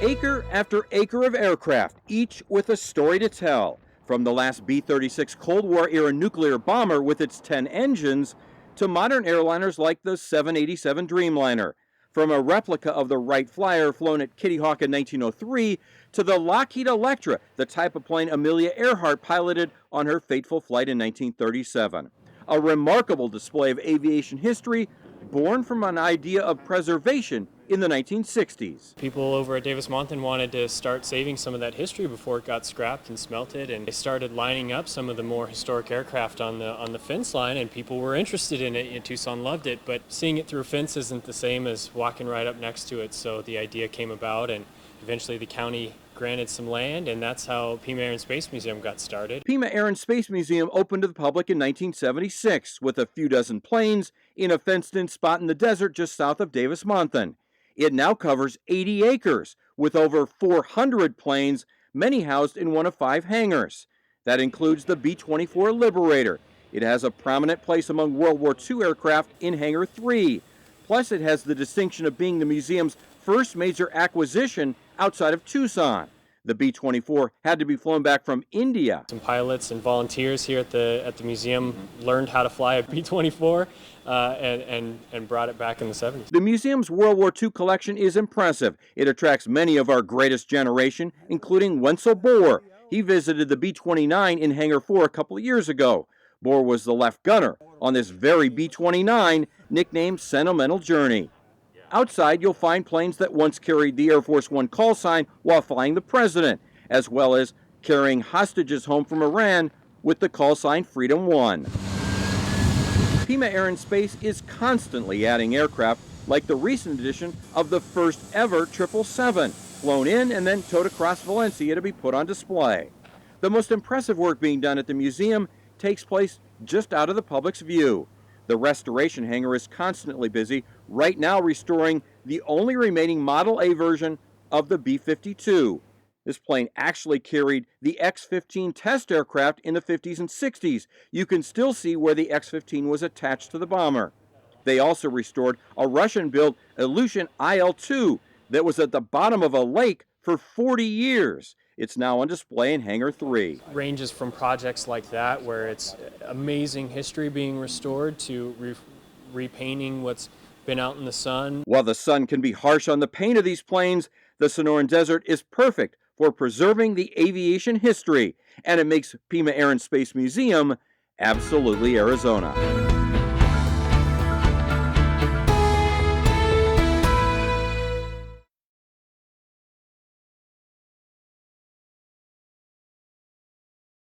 Acre after acre of aircraft, each with a story to tell. From the last B-36 Cold War-era nuclear bomber with its 10 engines, to modern airliners like the 787 Dreamliner. From a replica of the Wright Flyer flown at Kitty Hawk in 1903, to the Lockheed Electra, the type of plane Amelia Earhart piloted on her fateful flight in 1937. A remarkable display of aviation history born from an idea of preservation in the 1960s. People over at Davis-Monthan wanted to start saving some of that history before it got scrapped and smelted, and they started lining up some of the more historic aircraft on the fence line, and people were interested in it, and Tucson loved it, but seeing it through a fence isn't the same as walking right up next to it, so the idea came about, and eventually the county granted some land, and that's how Pima Air and Space Museum got started. Pima Air and Space Museum opened to the public in 1976 with a few dozen planes in a fenced-in spot in the desert just south of Davis-Monthan. It now covers 80 acres with over 400 planes, many housed in one of 5 hangars. That includes the B-24 Liberator. It has a prominent place among World War II aircraft in Hangar 3. Plus, it has the distinction of being the museum's first major acquisition outside of Tucson. The B-24 had to be flown back from India. Some pilots and volunteers here at the museum learned how to fly a B-24 and brought it back in the 70s. The museum's World War II collection is impressive. It attracts many of our greatest generation, including Wenzel Bohr. He visited the B-29 in Hangar 4 a couple of years ago. Bohr was the left gunner on this very B-29, nicknamed Sentimental Journey. Outside, you'll find planes that once carried the Air Force One call sign while flying the president, as well as carrying hostages home from Iran with the call sign Freedom 1. Pima Air and Space is constantly adding aircraft, like the recent edition of the first ever 777, flown in and then towed across Valencia to be put on display. The most impressive work being done at the museum takes place just out of the public's view. The restoration hangar is constantly busy, right now restoring the only remaining Model A version of the B-52. This plane actually carried the X-15 test aircraft in the 50s and 60s. You can still see where the X-15 was attached to the bomber. They also restored a Russian-built Ilyushin IL-2 that was at the bottom of a lake for 40 years. It's now on display in Hangar 3. Ranges from projects like that, where it's amazing history being restored, to repainting what's been out in the sun. While the sun can be harsh on the paint of these planes, the Sonoran Desert is perfect for preserving the aviation history, and it makes Pima Air and Space Museum absolutely Arizona.